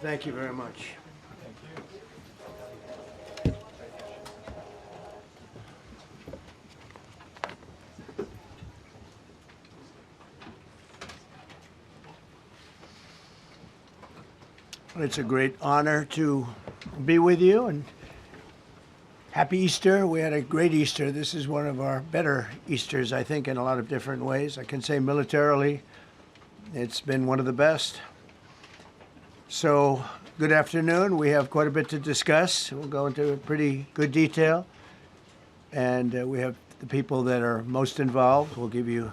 Thank you very much. It's a great honor to be with you, and happy Easter. We had a great Easter. This is one of our better Easters, I think, in a lot of different ways. I can say militarily, it's been one of the best. So, good afternoon. We have quite a bit to discuss. We'll go into pretty good detail. And we have the people that are most involved. We'll give you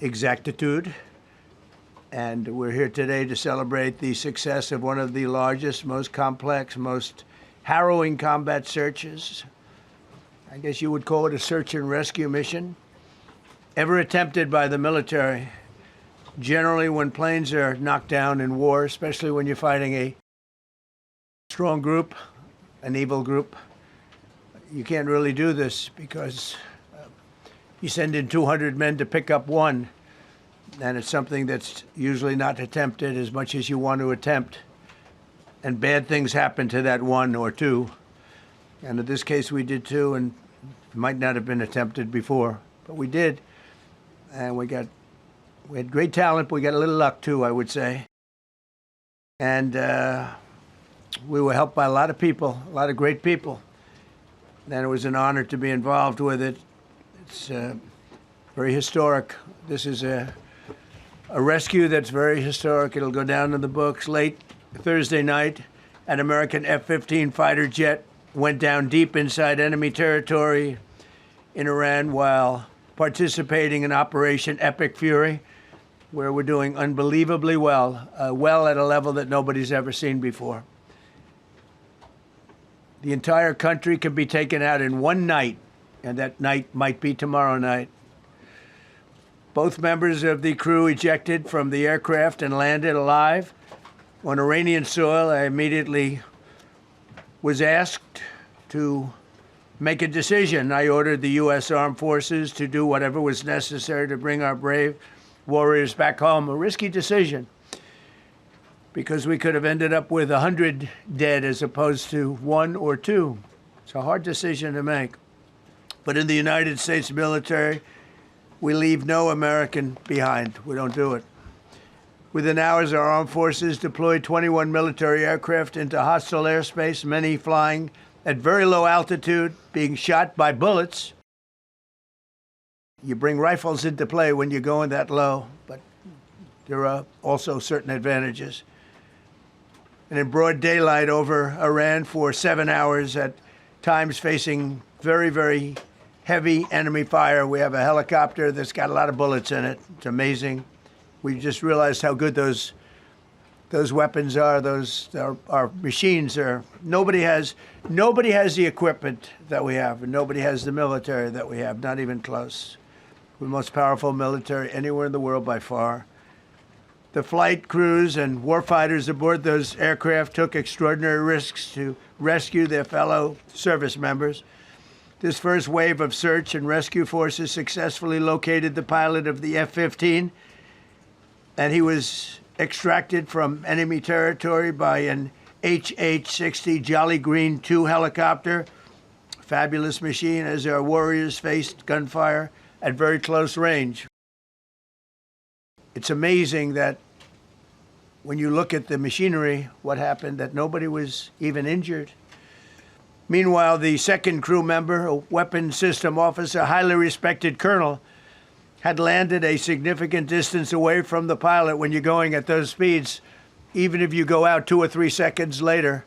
exactitude. And we're here today to celebrate the success of one of the largest, most complex, most harrowing combat searches. I guess you would call it a search and rescue mission ever attempted by the military. Generally, when planes are knocked down in war, especially when you're fighting a strong group, an evil group, you can't really do this because you send in 200 men to pick up one. And it's something that's usually not attempted as much as you want to attempt. And bad things happen to that one or two. And in this case, we did two, and it might not have been attempted before, but we did. And we had great talent, but we got a little luck too, I would say. And we were helped by a lot of people, a lot of great people. And it was an honor to be involved with it. It's very historic. This is a rescue that's very historic. It'll go down in the books. Late Thursday night, an American F-15 fighter jet went down deep inside enemy territory in Iran while participating in Operation Epic Fury, where we're doing unbelievably well, well at a level that nobody's ever seen before. The entire country can be taken out in one night, and that night might be tomorrow night. Both members of the crew ejected from the aircraft and landed alive on Iranian soil. I immediately was asked to make a decision. I ordered the U.S. Armed Forces to do whatever was necessary to bring our brave warriors back home. A risky decision, because we could have ended up with 100 dead as opposed to 1 or 2. It's a hard decision to make. But in the United States military, we leave no American behind. We don't do it. Within hours, our armed forces deployed 21 military aircraft into hostile airspace, many flying at very low altitude, being shot by bullets. You bring rifles into play when you're going that low, but there are also certain advantages. And in broad daylight over Iran for 7 hours, at times facing very, very heavy enemy fire. We have a helicopter that's got a lot of bullets in it. It's amazing. We just realized how good those weapons are. Those our machines are. Nobody has the equipment that we have, and nobody has the military that we have. Not even close. We're the most powerful military anywhere in the world by far. The flight crews and warfighters aboard those aircraft took extraordinary risks to rescue their fellow service members. This first wave of search and rescue forces successfully located the pilot of the F-15, and he was extracted from enemy territory by an HH-60 Jolly Green II helicopter. Fabulous machine as our warriors faced gunfire at very close range. It's amazing that when you look at the machinery, what happened, that nobody was even injured. Meanwhile, the second crew member, a weapons system officer, highly respected colonel, had landed a significant distance away from the pilot. When you're going at those speeds, even if you go out 2 or 3 seconds later,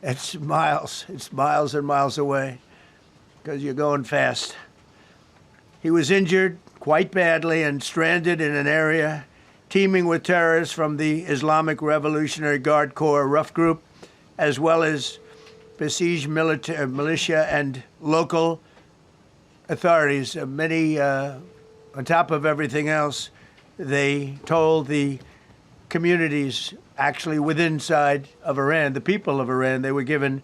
it's miles and miles away because you're going fast. He was injured quite badly and stranded in an area teeming with terrorists from the Islamic Revolutionary Guard Corps rough group, as well as besieged militia and local authorities. Many, on top of everything else, they told the communities actually within inside of Iran, the people of Iran, they were given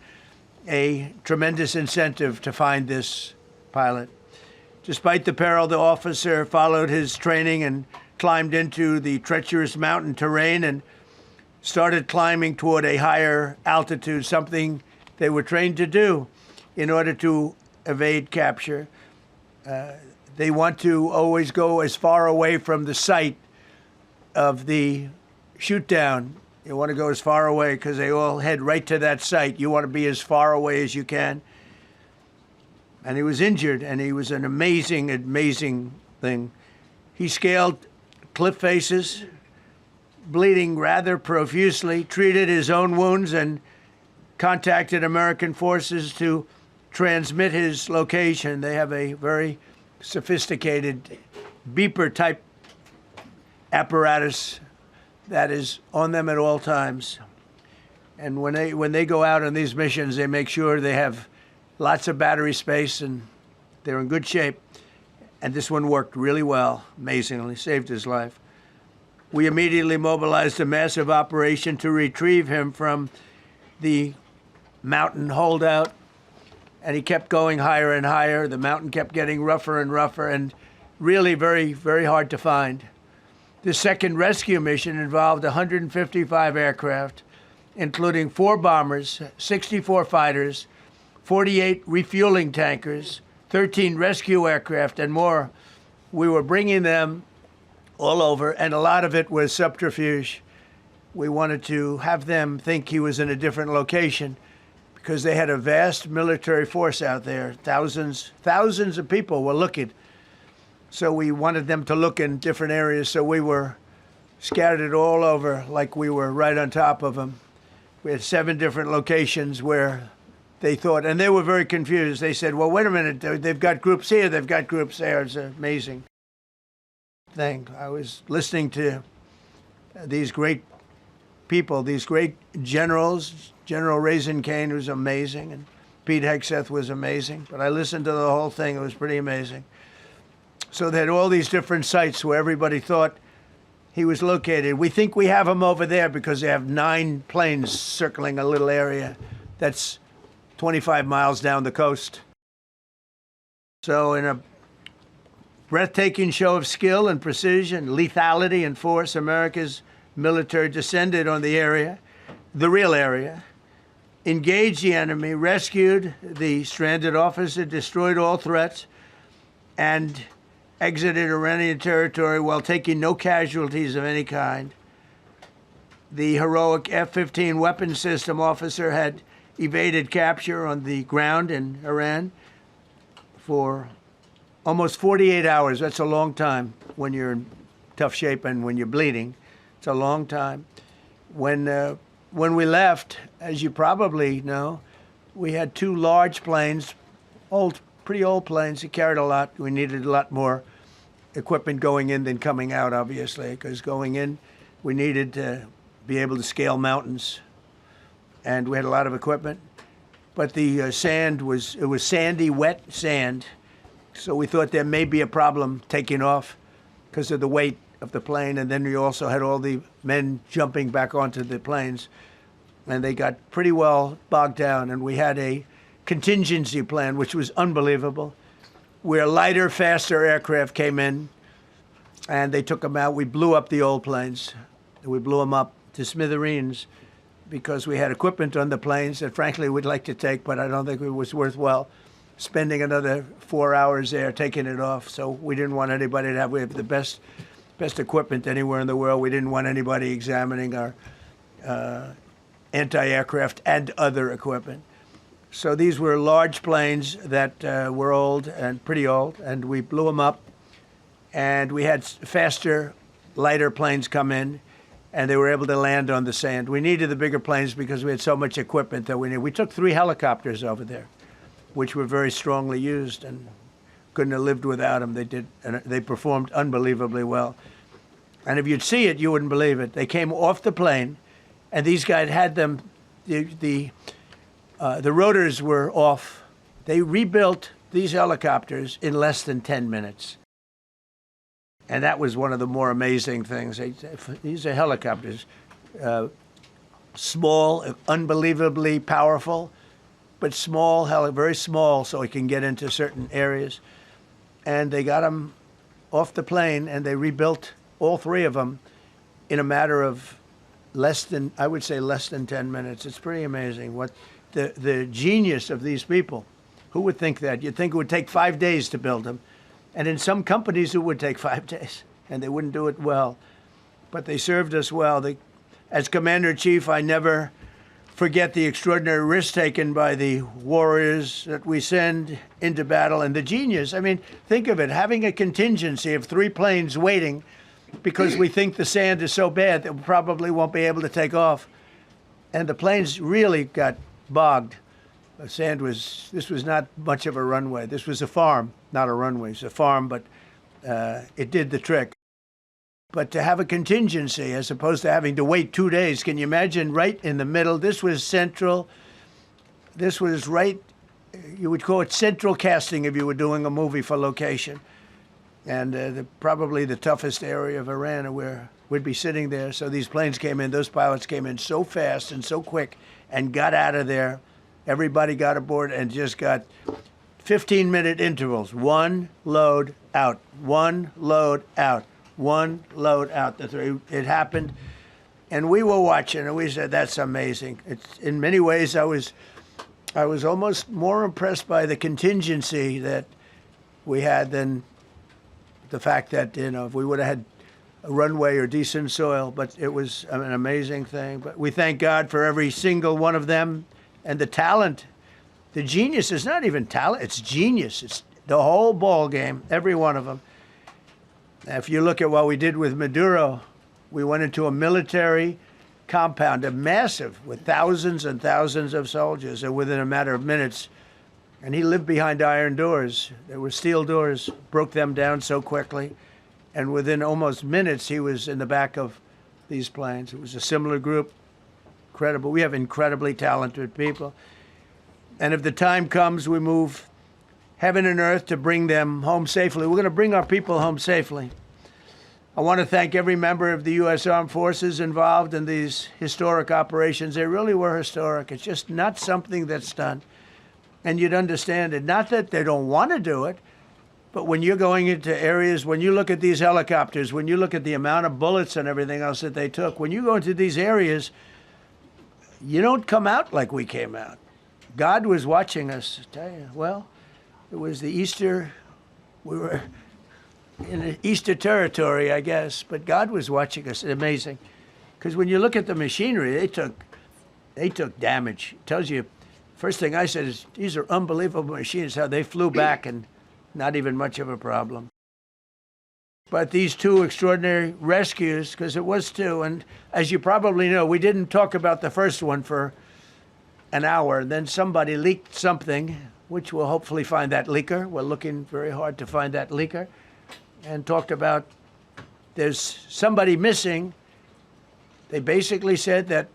a tremendous incentive to find this pilot. Despite the peril, the officer followed his training and climbed into the treacherous mountain terrain and started climbing toward a higher altitude, something they were trained to do in order to evade capture. They want to always go as far away from the site of the shoot down. You want to go as far away because they all head right to that site. You want to be as far away as you can. And he was injured, and he was an amazing, amazing thing. He scaled cliff faces, bleeding rather profusely, treated his own wounds, and contacted American forces to transmit his location. They have a very sophisticated beeper-type apparatus that is on them at all times. And when they go out on these missions, they make sure they have lots of battery space and they're in good shape. And this one worked really well, amazingly, saved his life. We immediately mobilized a massive operation to retrieve him from the mountain holdout. And he kept going higher and higher. The mountain kept getting rougher and rougher and really very, very hard to find. The second rescue mission involved 155 aircraft, including 4 bombers, 64 fighters, 48 refueling tankers, 13 rescue aircraft, and more. We were bringing them all over, and a lot of it was subterfuge. We wanted to have them think he was in a different location because they had a vast military force out there. Thousands of people were looking. So we wanted them to look in different areas, so we were scattered all over like we were right on top of them. We had 7 different locations where they thought, and they were very confused. They said, well, wait a minute, they've got groups here, they've got groups there. It's an amazing thing. I was listening to these great people, these great generals. General Dan Caine was amazing, and Pete Hegseth was amazing. But I listened to the whole thing. It was pretty amazing. So they had all these different sites where everybody thought he was located. We think we have him over there because they have 9 planes circling a little area that's 25 miles down the coast. So in a breathtaking show of skill and precision, lethality and force, America's military descended on the area, the real area, engaged the enemy, rescued the stranded officer, destroyed all threats, and exited Iranian territory while taking no casualties of any kind. The heroic F-15 weapons system officer had evaded capture on the ground in Iran for almost 48 hours. That's a long time when you're in tough shape and when you're bleeding. It's a long time. When we left, as you probably know, we had 2 large planes, pretty old planes. It carried a lot. We needed a lot more equipment going in than coming out, obviously, because going in, we needed to be able to scale mountains, and we had a lot of equipment. But the sand was sandy, wet sand, so we thought there may be a problem taking off because of the weight of the plane, and then we also had all the men jumping back onto the planes, and they got pretty well bogged down, and we had a contingency plan, which was unbelievable, where lighter, faster aircraft came in, and they took them out. We blew up the old planes. We blew them up to smithereens because we had equipment on the planes that, frankly, we'd like to take, but I don't think it was worthwhile spending another 4 hours there taking it off. So we didn't want anybody to have, we have the best equipment anywhere in the world. We didn't want anybody examining our anti-aircraft and other equipment. So these were large planes that were old and pretty old, and we blew them up. And we had faster, lighter planes come in, and they were able to land on the sand. We needed the bigger planes because we had so much equipment that we needed. We took 3 helicopters over there, which were very strongly used and couldn't have lived without them. They performed unbelievably well. And if you'd see it, you wouldn't believe it. They came off the plane, and these guys had them, the rotors were off. They rebuilt these helicopters in less than 10 minutes. And that was one of the more amazing things. These are helicopters, small, unbelievably powerful, but small, very small, so it can get into certain areas. And they got them off the plane, and they rebuilt all 3 of them in a matter of I would say less than 10 minutes. It's pretty amazing what the genius of these people. Who would think that? You'd think it would take 5 days to build them. And in some companies, it would take 5 days, and they wouldn't do it well. But they served us well. As Commander-in-Chief, I never forget the extraordinary risk taken by the warriors that we send into battle, and the genius. I mean, think of it, having a contingency of 3 planes waiting because we think the sand is so bad that we probably won't be able to take off. And the planes really got bogged. This was not much of a runway. This was a farm, not a runway. It's a farm, but it did the trick. But to have a contingency as opposed to having to wait 2 days, can you imagine, right in the middle? This was central. This was right, you would call it central casting if you were doing a movie for location. And probably the toughest area of Iran where we'd be sitting there. So these planes came in, those pilots came in so fast and so quick and got out of there. Everybody got aboard and just got 15-minute intervals. One load out, one load out, one load out. It happened. And we were watching and we said, that's amazing. In many ways, I was almost more impressed by the contingency that we had than the fact that, if we would have had a runway or decent soil, but it was an amazing thing. But we thank God for every single one of them and the talent. The genius is not even talent, it's genius. It's the whole ball game, every one of them. If you look at what we did with Maduro, we went into a military compound, a massive, with thousands and thousands of soldiers, and within a matter of minutes, and he lived behind iron doors. There were steel doors, broke them down so quickly. And within almost minutes, he was in the back of these planes. It was a similar group. Incredible. We have incredibly talented people. And if the time comes, we move heaven and earth to bring them home safely. We're going to bring our people home safely. I want to thank every member of the U.S. Armed Forces involved in these historic operations. They really were historic. It's just not something that's done. And you'd understand it. Not that they don't want to do it, but when you're going into areas, when you look at these helicopters, when you look at the amount of bullets and everything else that they took, when you go into these areas, you don't come out like we came out. God was watching us. I tell you, well, it was the Easter, we were in Easter territory, I guess, but God was watching us. Amazing. Because when you look at the machinery, they took damage. It tells you, first thing I said is, these are unbelievable machines, how they flew back and not even much of a problem. But these 2 extraordinary rescues, because it was 2, and as you probably know, we didn't talk about the first one for an hour. Then somebody leaked something, which we'll hopefully find that leaker. We're looking very hard to find that leaker. And talked about there's somebody missing. They basically said that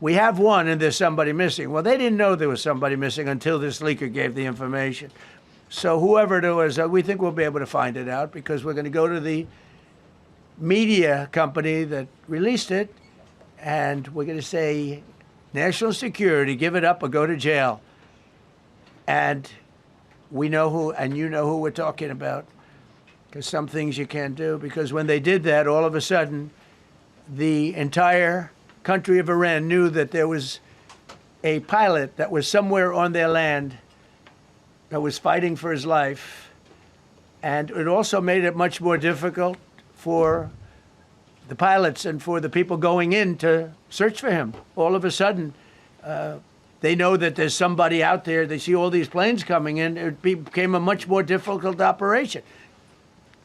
we have one and there's somebody missing. Well, they didn't know there was somebody missing until this leaker gave the information. So whoever it was, we think we'll be able to find it out because we're going to go to the media company that released it, and we're going to say, national security, give it up or go to jail. And we know who, and you know who we're talking about, because some things you can't do. Because when they did that, all of a sudden, the entire country of Iran knew that there was a pilot that was somewhere on their land that was fighting for his life. And it also made it much more difficult for the pilots and for the people going in to search for him. All of a sudden, they know that there's somebody out there. They see all these planes coming in. It became a much more difficult operation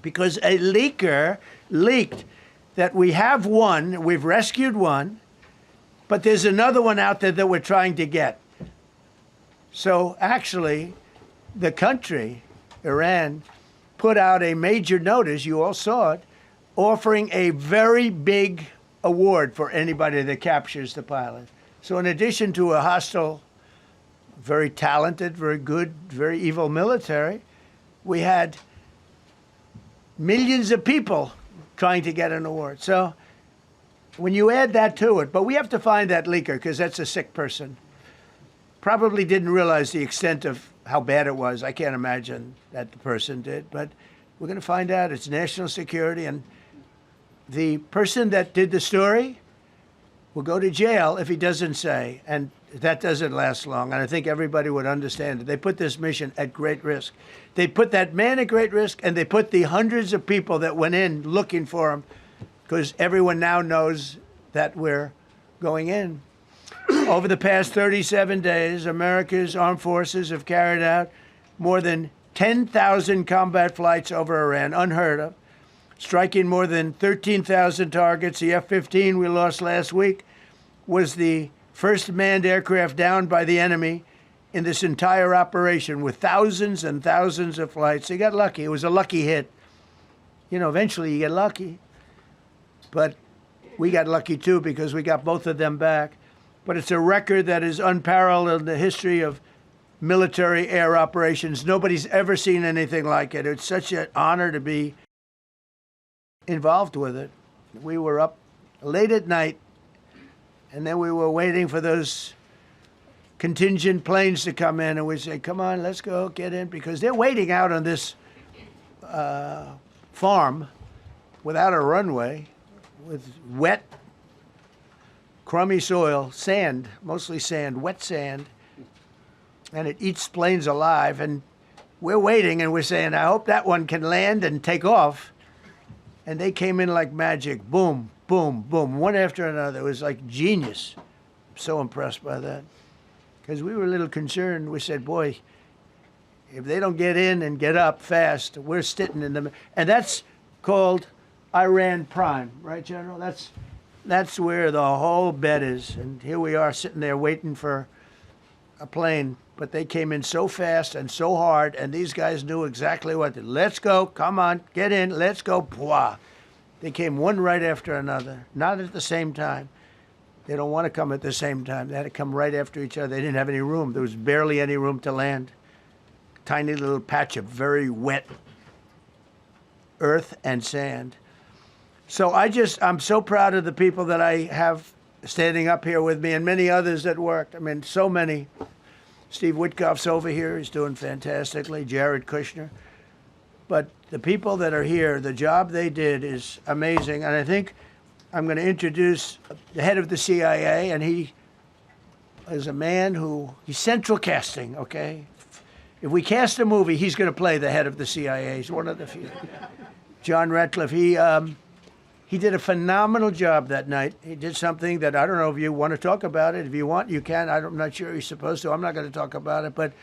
because a leaker leaked that we have one, we've rescued one, but there's another one out there that we're trying to get. So actually, the country, Iran, put out a major notice, you all saw it, offering a very big award for anybody that captures the pilot. So in addition to a hostile, very talented, very good, very evil military, we had millions of people trying to get an award. So when you add that to it, but we have to find that leaker because that's a sick person. Probably didn't realize the extent of how bad it was. I can't imagine that the person did, but we're going to find out. It's national security, and the person that did the story will go to jail if he doesn't say, and that doesn't last long, and I think everybody would understand it. They put this mission at great risk. They put that man at great risk, and they put the hundreds of people that went in looking for him, because everyone now knows that we're going in. Over the past 37 days, America's armed forces have carried out more than 10,000 combat flights over Iran, unheard of, striking more than 13,000 targets. The F-15 we lost last week was the first manned aircraft downed by the enemy in this entire operation, with thousands and thousands of flights. They got lucky. It was a lucky hit. You know, eventually you get lucky. But we got lucky too, because we got both of them back. But it's a record that is unparalleled in the history of military air operations. Nobody's ever seen anything like it. It's such an honor to be involved with it. We were up late at night, and then we were waiting for those contingent planes to come in, and we say, come on, let's go, get in, because they're waiting out on this farm without a runway, with wet, crummy soil, sand, mostly sand, wet sand, and it eats planes alive, and we're waiting, and we're saying, I hope that one can land and take off. And they came in like magic, boom, boom, boom, one after another. It was like genius. So impressed by that. Because we were a little concerned. We said, boy, if they don't get in and get up fast, we're sitting in them. And that's called Iran Prime, right, General? That's where the whole bet is. And here we are sitting there waiting for a plane. But they came in so fast and so hard, and these guys knew exactly what to do. Let's go, come on, get in, let's go, blah. They came one right after another, not at the same time. They don't want to come at the same time. They had to come right after each other. They didn't have any room. There was barely any room to land. Tiny little patch of very wet earth and sand. So I'm so proud of the people that I have standing up here with me, and many others that worked. I mean, so many. Steve Witkoff's over here. He's doing fantastically. Jared Kushner. But the people that are here, the job they did is amazing. And I think I'm going to introduce the head of the CIA, and he is a man he's central casting, okay? If we cast a movie, he's going to play the head of the CIA. He's one of the few. John Ratcliffe, he did a phenomenal job that night. He did something that I don't know if you want to talk about it. If you want, you can. I'm not sure you're supposed to. I'm not going to talk about it. But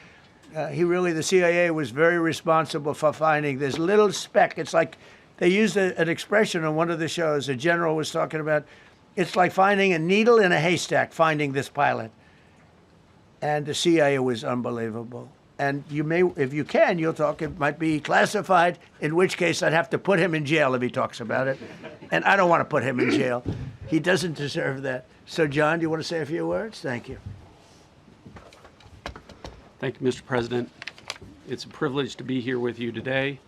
the CIA was very responsible for finding this little speck. It's like they used an expression on one of the shows. A general was talking about, it's like finding a needle in a haystack, finding this pilot. And the CIA was unbelievable. And you may, if you can, you'll talk. It might be classified, in which case I'd have to put him in jail if he talks about it. And I don't want to put him in jail. He doesn't deserve that. So, John, do you want to say a few words? Thank you. Thank you, Mr. President. It's a privilege to be here with you today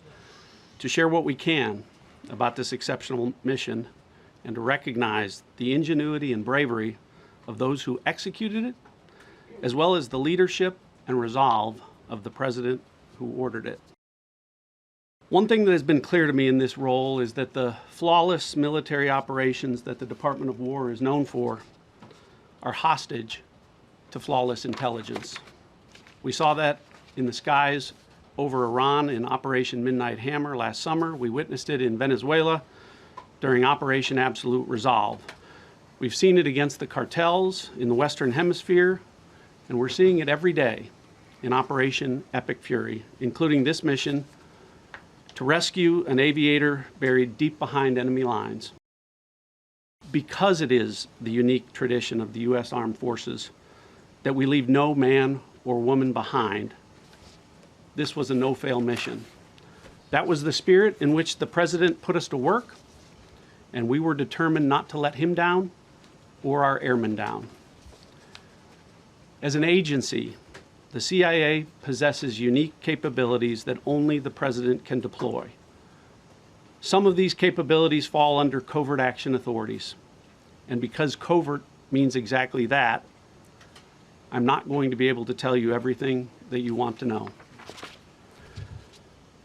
to share what we can about this exceptional mission and to recognize the ingenuity and bravery of those who executed it, as well as the leadership and resolve of the President who ordered it. One thing that has been clear to me in this role is that the flawless military operations that the Department of War is known for are hostage to flawless intelligence. We saw that in the skies over Iran in Operation Midnight Hammer last summer. We witnessed it in Venezuela during Operation Absolute Resolve. We've seen it against the cartels in the Western Hemisphere, and we're seeing it every day in Operation Epic Fury, including this mission to rescue an aviator buried deep behind enemy lines. Because it is the unique tradition of the U.S. Armed Forces that we leave no man or woman behind, this was a no-fail mission. That was the spirit in which the President put us to work, and we were determined not to let him down or our airmen down. As an agency, the CIA possesses unique capabilities that only the President can deploy. Some of these capabilities fall under covert action authorities. And because covert means exactly that, I'm not going to be able to tell you everything that you want to know.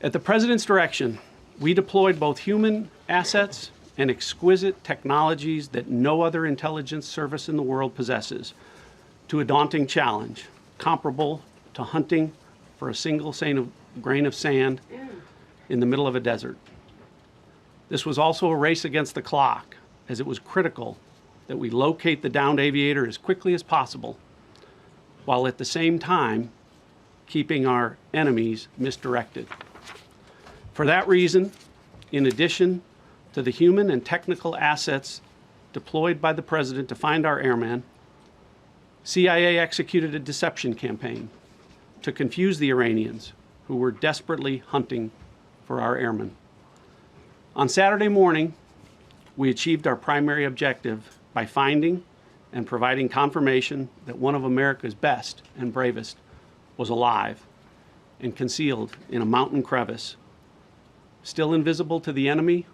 At the President's direction, we deployed both human assets and exquisite technologies that no other intelligence service in the world possesses to a daunting challenge comparable to hunting for a single grain of sand in the middle of a desert. This was also a race against the clock, as it was critical that we locate the downed aviator as quickly as possible, while at the same time keeping our enemies misdirected. For that reason, in addition to the human and technical assets deployed by the President to find our airmen, CIA executed a deception campaign to confuse the Iranians who were desperately hunting for our airmen. On Saturday morning, we achieved our primary objective by finding and providing confirmation that one of America's best and bravest was alive and concealed in a mountain crevice, still invisible to the enemy,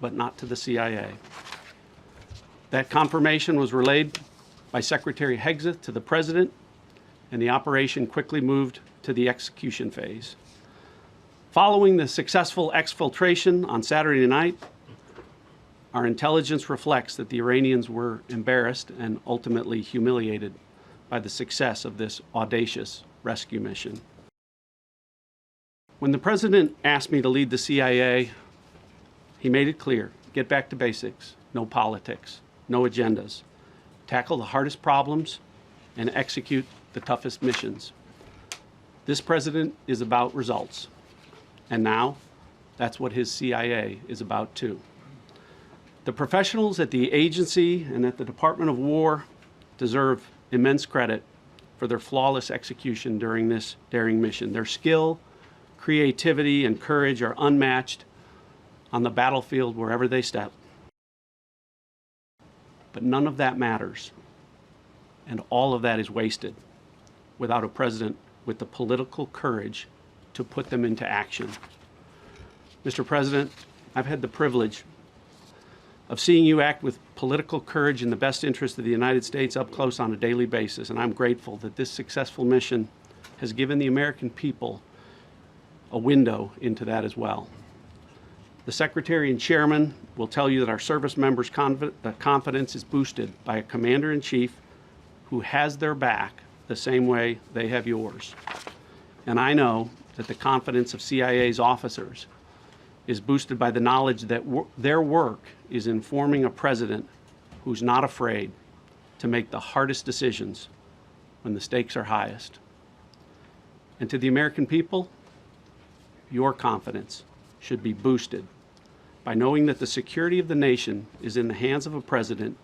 but not to the CIA. That confirmation was relayed by Secretary Hegseth to the President, and the operation quickly moved to the execution phase. Following the successful exfiltration on Saturday night, our intelligence reflects that the Iranians were embarrassed and ultimately humiliated by the success of this audacious rescue mission. When the President asked me to lead the CIA, he made it clear: get back to basics, no politics, no agendas, tackle the hardest problems, and execute the toughest missions. This President is about results, and now that's what his CIA is about too. The professionals at the agency and at the Department of War deserve immense credit for their flawless execution during this daring mission. Their skill, creativity, and courage are unmatched on the battlefield wherever they step. But none of that matters, and all of that is wasted without a president with the political courage to put them into action. Mr. President, I've had the privilege of seeing you act with political courage in the best interest of the United States up close on a daily basis, and I'm grateful that this successful mission has given the American people a window into that as well. The Secretary and Chairman will tell you that our service members' confidence is boosted by a Commander-in-Chief who has their back the same way they have yours. And I know that the confidence of CIA's officers is boosted by the knowledge that their work is informing a president who's not afraid to make the hardest decisions when the stakes are highest. And to the American people, your confidence should be boosted by knowing that the security of the nation is in the hands of a president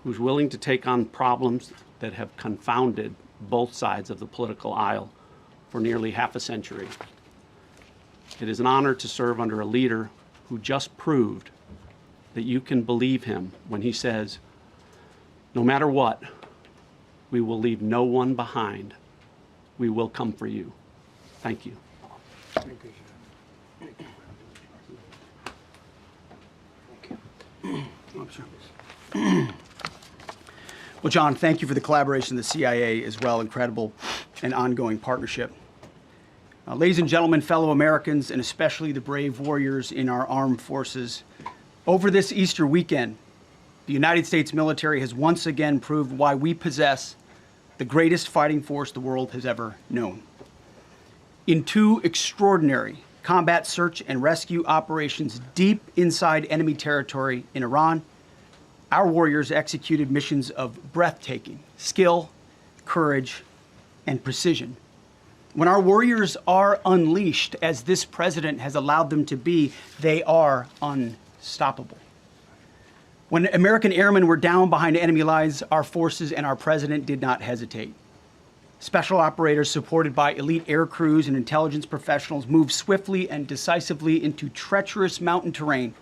who's willing to take on problems that have confounded both sides of the political aisle for nearly half a century. It is an honor to serve under a leader who just proved that you can believe him when he says, no matter what, we will leave no one behind. We will come for you. Thank you. Thank you, sir. Well, John, thank you for the collaboration of the CIA as well. Incredible and ongoing partnership. Ladies and gentlemen, fellow Americans, and especially the brave warriors in our armed forces, over this Easter weekend, the United States military has once again proved why we possess the greatest fighting force the world has ever known. In two extraordinary combat search and rescue operations deep inside enemy territory in Iran, our warriors executed missions of breathtaking skill, courage, and precision. When our warriors are unleashed, as this president has allowed them to be, they are unstoppable. When American airmen were down behind enemy lines, our forces and our president did not hesitate. Special operators supported by elite air crews and intelligence professionals moved swiftly and decisively into treacherous mountain terrain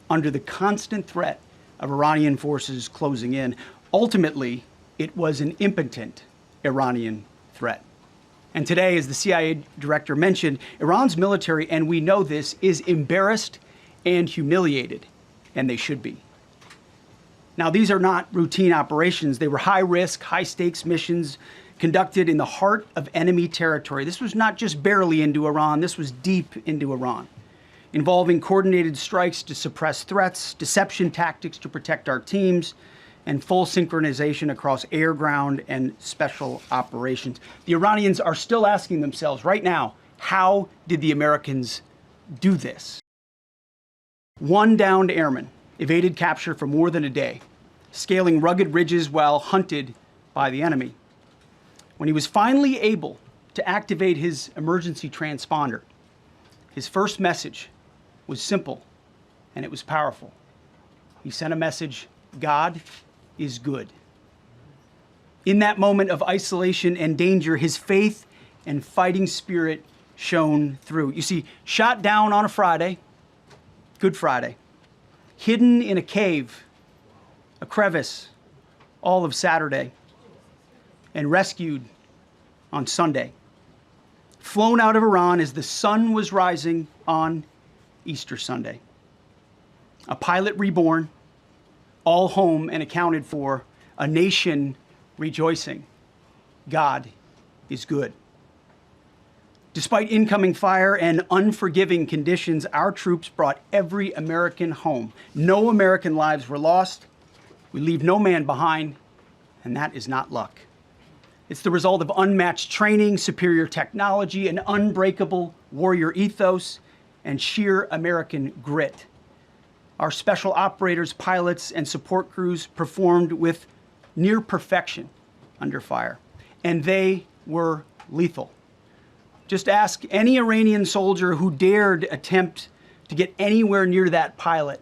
under the constant threat of Iranian forces closing in. Ultimately, it was an impotent Iranian threat. And today, as the CIA director mentioned, Iran's military, and we know this, is embarrassed and humiliated, and they should be. Now, these are not routine operations. They were high-risk, high-stakes missions conducted in the heart of enemy territory. This was not just barely into Iran. This was deep into Iran. involving coordinated strikes to suppress threats, deception tactics to protect our teams, and full synchronization across air, ground, and special operations. The Iranians are still asking themselves right now, how did the Americans do this? One downed airman evaded capture for more than a day, scaling rugged ridges while hunted by the enemy. When he was finally able to activate his emergency transponder, his first message was simple, and it was powerful. He sent a message, God is good. In that moment of isolation and danger, his faith and fighting spirit shone through. You see, shot down on a Friday, Good Friday, hidden in a cave, a crevice, all of Saturday, and rescued on Sunday. Flown out of Iran as the sun was rising on Easter Sunday. A pilot reborn, all home and accounted for, a nation rejoicing. God is good. Despite incoming fire and unforgiving conditions, our troops brought every American home. No American lives were lost. We leave no man behind, and that is not luck. It's the result of unmatched training, superior technology, an unbreakable warrior ethos, and sheer American grit. Our special operators, pilots, and support crews performed with near perfection under fire, and they were lethal. Just ask any Iranian soldier who dared attempt to get anywhere near that pilot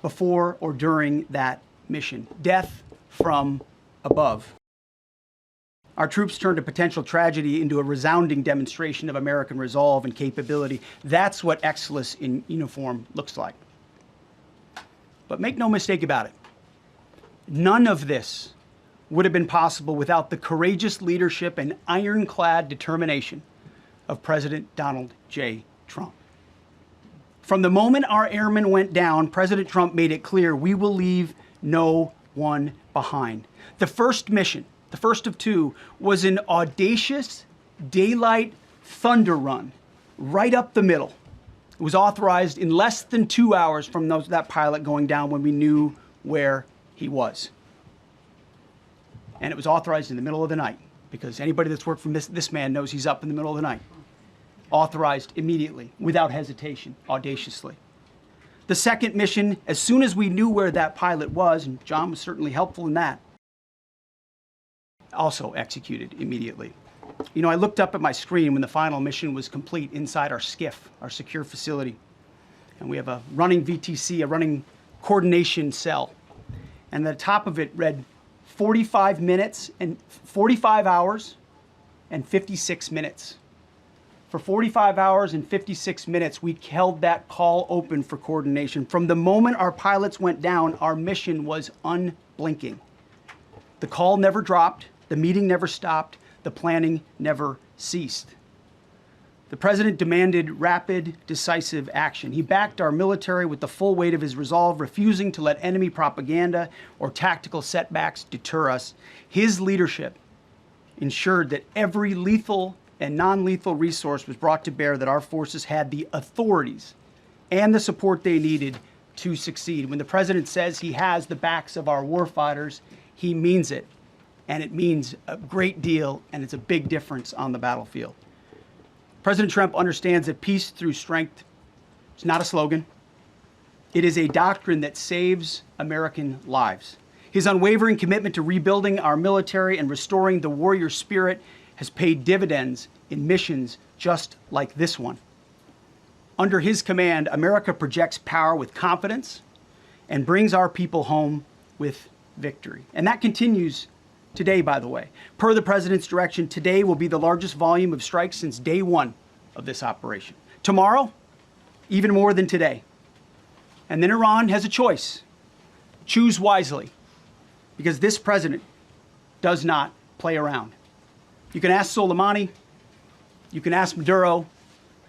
before or during that mission. Death from above. Our troops turned a potential tragedy into a resounding demonstration of American resolve and capability. That's what excellence in uniform looks like. But make no mistake about it. None of this would have been possible without the courageous leadership and ironclad determination of President Donald J. Trump. From the moment our airmen went down, President Trump made it clear we will leave no one behind. The first mission, the first of two, was an audacious daylight thunder run right up the middle. It was authorized in less than 2 hours from that pilot going down when we knew where he was. And it was authorized in the middle of the night, because anybody that's worked for this man knows he's up in the middle of the night. Authorized immediately, without hesitation, audaciously. The second mission, as soon as we knew where that pilot was, and John was certainly helpful in that, also executed immediately. You know, I looked up at my screen when the final mission was complete inside our SCIF, our secure facility. And we have a running VTC, a running coordination cell. And the top of it read 45 hours and 56 minutes. For 45 hours and 56 minutes, we held that call open for coordination. From the moment our pilots went down, our mission was unblinking. The call never dropped, the meeting never stopped, the planning never ceased. The president demanded rapid, decisive action. He backed our military with the full weight of his resolve, refusing to let enemy propaganda or tactical setbacks deter us. His leadership ensured that every lethal and non-lethal resource was brought to bear, that our forces had the authorities and the support they needed to succeed. When the president says he has the backs of our warfighters, he means it. And it means a great deal, and it's a big difference on the battlefield. President Trump understands that peace through strength is not a slogan. It is a doctrine that saves American lives. His unwavering commitment to rebuilding our military and restoring the warrior spirit has paid dividends in missions just like this one. Under his command, America projects power with confidence and brings our people home with victory. And that continues today, by the way. Per the president's direction, today will be the largest volume of strikes since day one of this operation. Tomorrow, even more than today. And then Iran has a choice. Choose wisely, because this president does not play around. You can ask Soleimani, you can ask Maduro,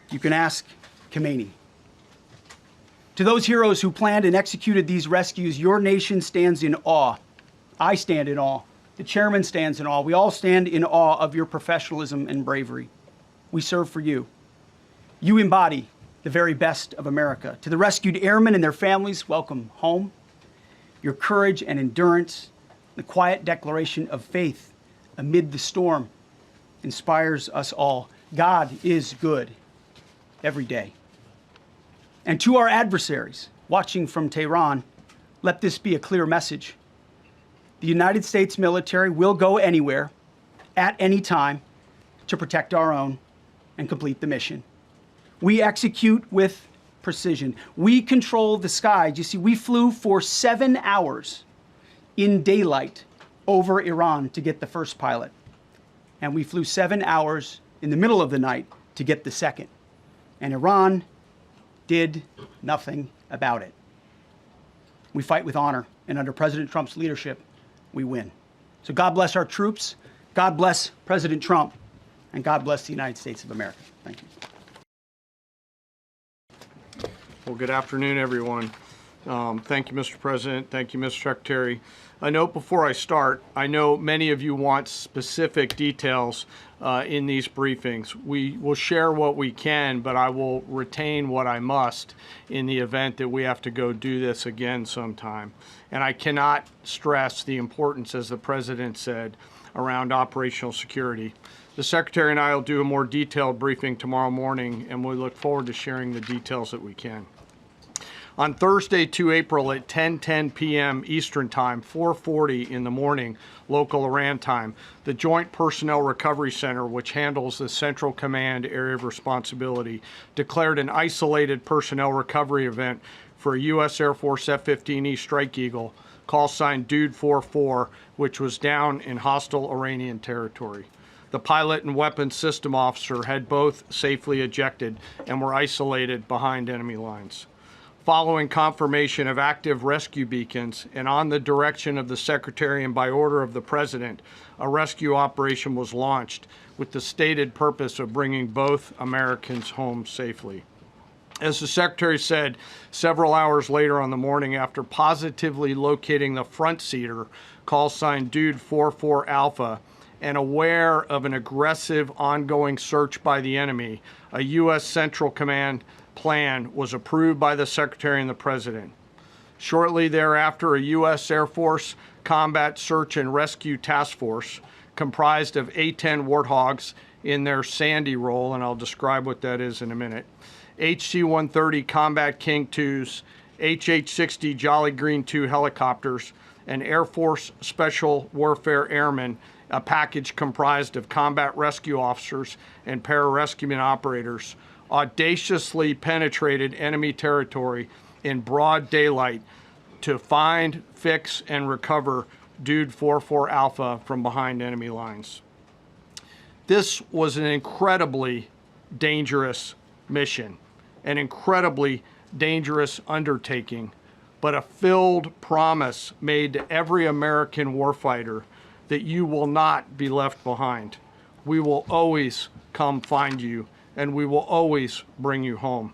you can ask Khomeini. To those heroes who planned and executed these rescues, your nation stands in awe. I stand in awe. The chairman stands in awe. We all stand in awe of your professionalism and bravery. We serve for you. You embody the very best of America. To the rescued airmen and their families, welcome home. Your courage and endurance, the quiet declaration of faith amid the storm inspires us all. God is good every day. And to our adversaries watching from Tehran, let this be a clear message. The United States military will go anywhere, at any time, to protect our own and complete the mission. We execute with precision. We control the skies. You see, we flew for 7 hours in daylight over Iran to get the first pilot. And we flew 7 hours in the middle of the night to get the second. And Iran did nothing about it. We fight with honor, and under President Trump's leadership, we win. So God bless our troops, God bless President Trump, and God bless the United States of America. Thank you. Well, good afternoon, everyone. Thank you, Mr. President. Thank you, Mr. Secretary. A note before I start, I know many of you want specific details in these briefings. We will share what we can, but I will retain what I must in the event that we have to go do this again sometime. And I cannot stress the importance, as the President said, around operational security. The Secretary and I will do a more detailed briefing tomorrow morning, and we look forward to sharing the details that we can. On Thursday, 2 April at 10:10 p.m. Eastern Time, 4:40 in the morning, local Iran time, the Joint Personnel Recovery Center, which handles the Central Command area of responsibility, declared an isolated personnel recovery event for a U.S. Air Force F-15E Strike Eagle, call sign Dude 44, which was down in hostile Iranian territory. The pilot and weapons system officer had both safely ejected and were isolated behind enemy lines. Following confirmation of active rescue beacons and on the direction of the Secretary and by order of the President, a rescue operation was launched with the stated purpose of bringing both Americans home safely. As the Secretary said, several hours later on the morning, after positively locating the front seater, call sign Dude 44 Alpha, and aware of an aggressive ongoing search by the enemy, a U.S. Central Command plan was approved by the Secretary and the President. Shortly thereafter, a U.S. Air Force Combat Search and Rescue Task Force, comprised of A-10 Warthogs in their Sandy role, and I'll describe what that is in a minute, HC-130 Combat King 2s, HH-60 Jolly Green 2 helicopters, and Air Force Special Warfare Airmen, a package comprised of combat rescue officers and pararescueman operators, audaciously penetrated enemy territory in broad daylight to find, fix, and recover Dude 44 Alpha from behind enemy lines. This was an incredibly dangerous mission, an incredibly dangerous undertaking, but a filled promise made to every American warfighter that you will not be left behind. We will always come find you, and we will always bring you home.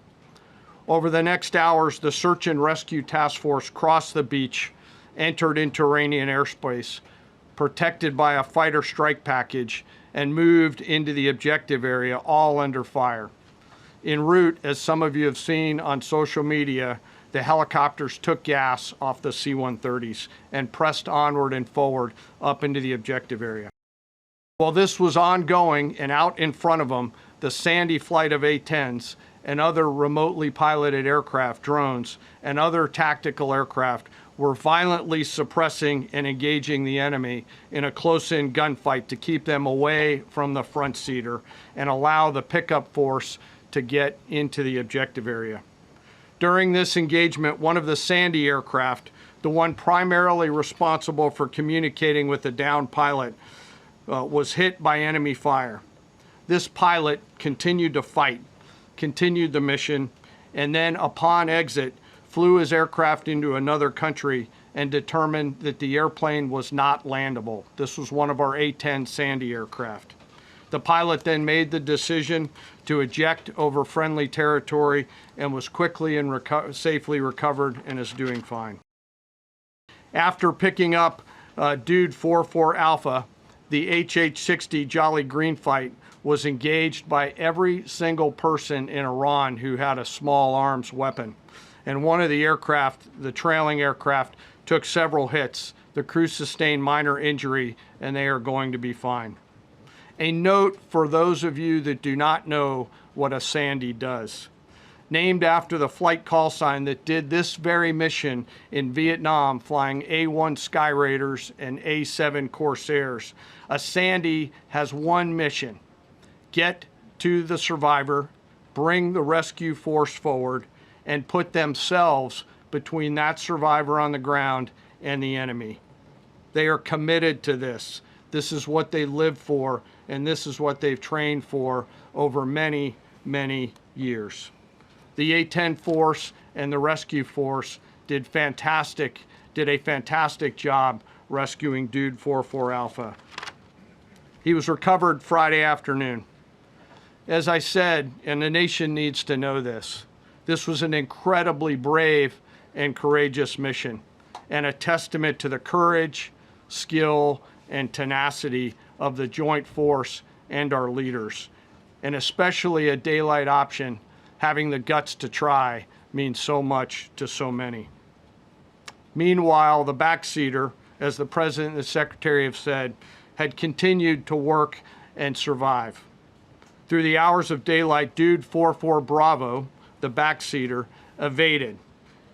Over the next hours, the Search and Rescue Task Force crossed the beach, entered into Iranian airspace, protected by a fighter strike package, and moved into the objective area, all under fire. En route, as some of you have seen on social media, the helicopters took gas off the C-130s and pressed onward and forward up into the objective area. While this was ongoing and out in front of them, the Sandy flight of A-10s and other remotely piloted aircraft, drones, and other tactical aircraft were violently suppressing and engaging the enemy in a close-in gunfight to keep them away from the front seater and allow the pickup force to get into the objective area. During this engagement, one of the Sandy aircraft, the one primarily responsible for communicating with the downed pilot, was hit by enemy fire. This pilot continued to fight, continued the mission, and then upon exit, flew his aircraft into another country and determined that the airplane was not landable. This was one of our A-10 Sandy aircraft. The pilot then made the decision to eject over friendly territory and was quickly and safely recovered and is doing fine. After picking up Dude 44 Alpha, the HH-60 Jolly Green fight was engaged by every single person in Iran who had a small arms weapon. And one of the aircraft, the trailing aircraft, took several hits. The crew sustained minor injury, and they are going to be fine. A note for those of you that do not know what a Sandy does. Named after the flight call sign that did this very mission in Vietnam, flying A-1 Sky Raiders and A-7 Corsairs. A Sandy has one mission: get to the survivor, bring the rescue force forward, and put themselves between that survivor on the ground and the enemy. They are committed to this. This is what they live for, and this is what they've trained for over many, many years. The A-10 force and the rescue force did a fantastic job rescuing Dude 44 Alpha. He was recovered Friday afternoon. As I said, and the nation needs to know this, this was an incredibly brave and courageous mission, and a testament to the courage, skill, and tenacity of the joint force and our leaders. And especially a daylight option, having the guts to try, means so much to so many. Meanwhile, the backseater, as the President and the Secretary have said, had continued to work and survive. Through the hours of daylight, Dude 44 Bravo, the backseater, evaded.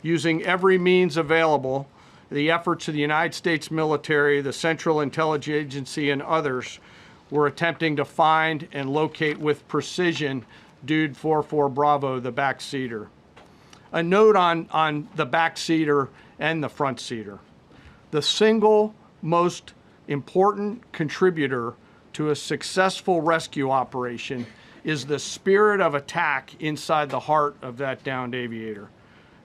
Using every means available, the efforts of the United States military, the Central Intelligence Agency, and others were attempting to find and locate with precision Dude 44 Bravo, the backseater. A note on the backseater and the front seater. The single most important contributor to a successful rescue operation is the spirit of attack inside the heart of that downed aviator.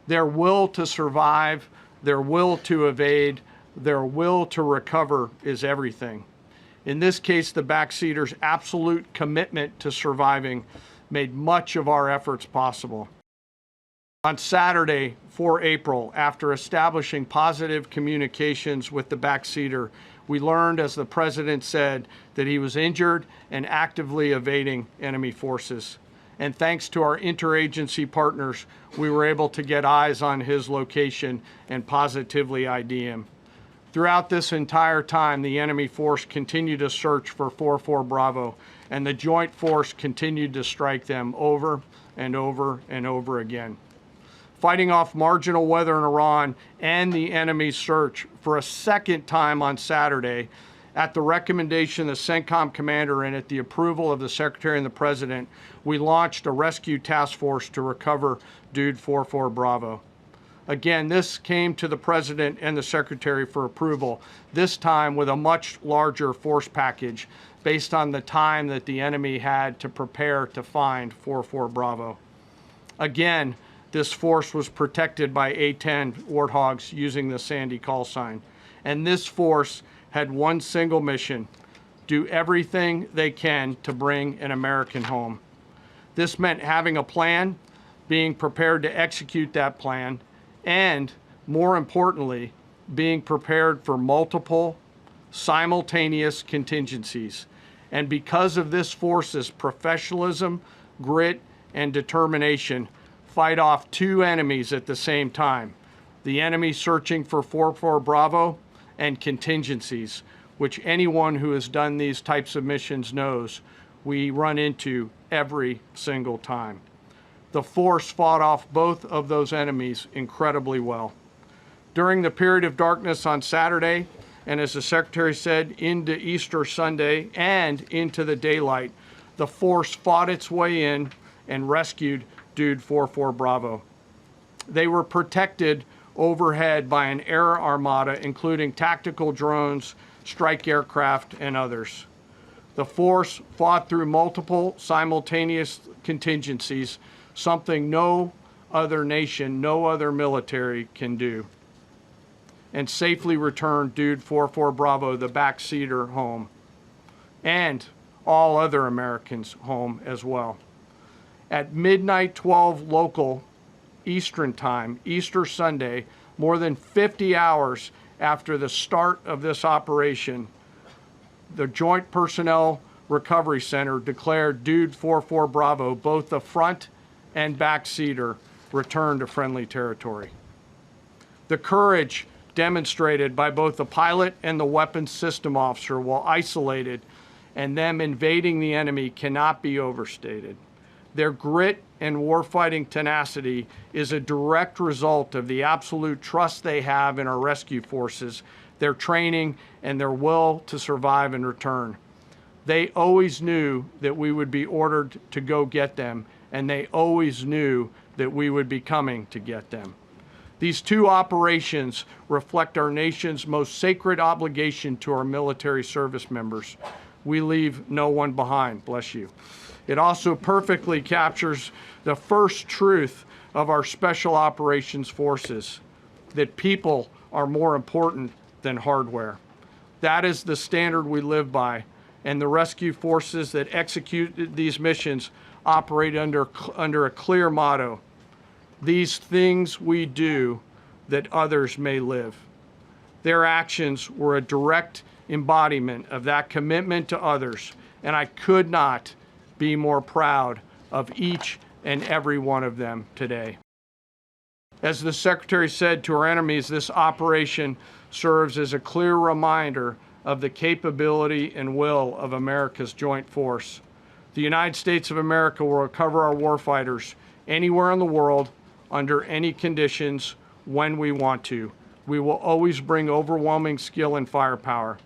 Their will to survive, their will to evade, their will to recover is everything. In this case, the backseater's absolute commitment to surviving made much of our efforts possible. On Saturday, 4 April, after establishing positive communications with the backseater, we learned, as the President said, that he was injured and actively evading enemy forces. And thanks to our interagency partners, we were able to get eyes on his location and positively ID him. Throughout this entire time, the enemy force continued to search for 44 Bravo, and the joint force continued to strike them over and over and over again. Fighting off marginal weather in Iran and the enemy's search for a second time on Saturday, at the recommendation of the CENTCOM commander and at the approval of the Secretary and the President, we launched a rescue task force to recover Dude 44 Bravo. Again, this came to the President and the Secretary for approval, this time with a much larger force package based on the time that the enemy had to prepare to find 44 Bravo. Again, this force was protected by A-10 Warthogs using the Sandy call sign. And this force had one single mission: do everything they can to bring an American home. This meant having a plan, being prepared to execute that plan, and, more importantly, being prepared for multiple, simultaneous contingencies. And because of this force's professionalism, grit, and determination, fight off two enemies at the same time: the enemy searching for 44 Bravo and contingencies, which anyone who has done these types of missions knows we run into every single time. The force fought off both of those enemies incredibly well. During the period of darkness on Saturday, and as the Secretary said, into Easter Sunday and into the daylight, the force fought its way in and rescued Dude 44 Bravo. They were protected overhead by an air armada, including tactical drones, strike aircraft, and others. The force fought through multiple simultaneous contingencies, something no other nation, no other military can do, and safely returned Dude 44 Bravo, the backseater, home, and all other Americans home as well. At midnight 12 local Eastern time, Easter Sunday, more than 50 hours after the start of this operation, the Joint Personnel Recovery Center declared Dude 44 Bravo, both the front and back seater, returned to friendly territory. The courage demonstrated by both the pilot and the weapons system officer while isolated and them invading the enemy cannot be overstated. Their grit and warfighting tenacity is a direct result of the absolute trust they have in our rescue forces, their training, and their will to survive and return. They always knew that we would be ordered to go get them, and they always knew that we would be coming to get them. These two operations reflect our nation's most sacred obligation to our military service members. We leave no one behind, bless you. It also perfectly captures the first truth of our special operations forces, that people are more important than hardware. That is the standard we live by, and the rescue forces that execute these missions operate under a clear motto: these things we do that others may live. Their actions were a direct embodiment of that commitment to others, and I could not be more proud of each and every one of them today. As the Secretary said to our enemies, this operation serves as a clear reminder of the capability and will of America's joint force. The United States of America will recover our warfighters anywhere in the world, under any conditions, when we want to. We will always bring overwhelming skill and firepower.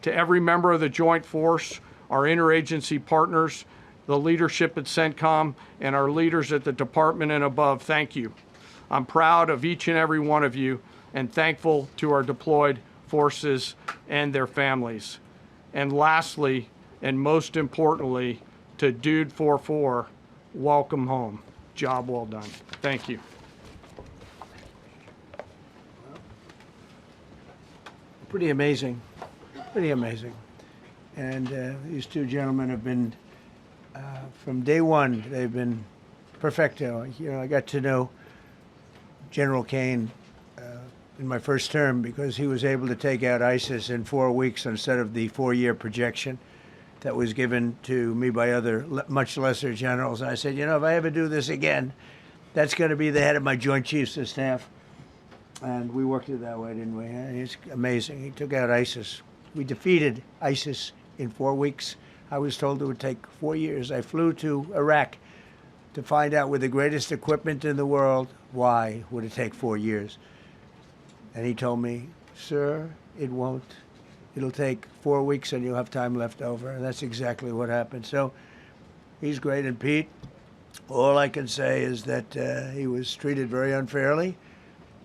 To every member of the Joint Force, our interagency partners, the leadership at CENTCOM, and our leaders at the department and above, thank you. I'm proud of each and every one of you and thankful to our deployed forces and their families. And lastly, and most importantly, to Dude 44, welcome home. Job well done. Thank you. Pretty amazing, pretty amazing. And these two gentlemen have been, from day one, they've been perfecto. You know, I got to know General Caine in my first term because he was able to take out ISIS in 4 weeks instead of the 4-year projection that was given to me by other much lesser generals. I said, you know, if I ever do this again, that's going to be the head of my Joint Chiefs of Staff. And we worked it that way, didn't we? It's amazing. He took out ISIS. We defeated ISIS in 4 weeks. I was told it would take 4 years. I flew to Iraq to find out with the greatest equipment in the world, why would it take 4 years? And he told me, sir, it won't. It'll take 4 weeks and you'll have time left over. And that's exactly what happened. So he's great. And Pete, all I can say is that he was treated very unfairly.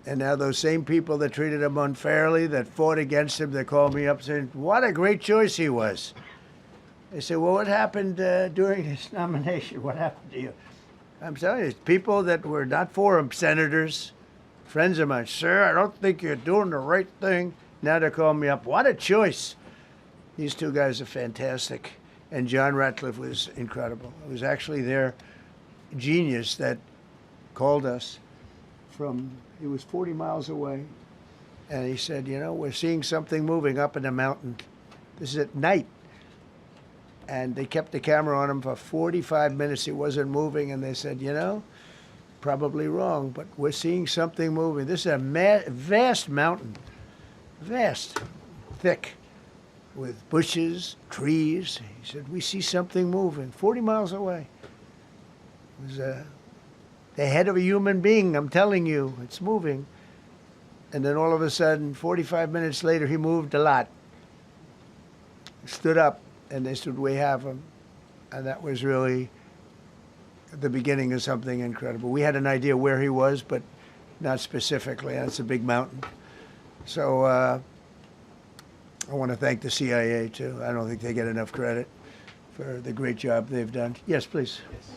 And now those same people that treated him unfairly, that fought against him, they called me up saying, what a great choice he was. They said, well, what happened during his nomination? What happened to you? I'm telling you, people that were not for him, senators, friends of mine, sir, I don't think you're doing the right thing. Now they're calling me up. What a choice. These two guys are fantastic. And John Ratcliffe was incredible. It was actually their genius that called us from, he was 40 miles away. And he said, you know, we're seeing something moving up in the mountain. This is at night. And they kept the camera on him for 45 minutes. He wasn't moving. And they said, you know, probably wrong, but we're seeing something moving. This is a vast mountain, vast, thick, with bushes, trees. He said, we see something moving 40 miles away. It was the head of a human being, I'm telling you, it's moving. And then all of a sudden, 45 minutes later, he moved a lot. Stood up, and they said, we have him. And that was really the beginning of something incredible. We had an idea where he was, but not specifically. It's a big mountain. So I want to thank the CIA, too. I don't think they get enough credit for the great job they've done. Yes, please. Yes.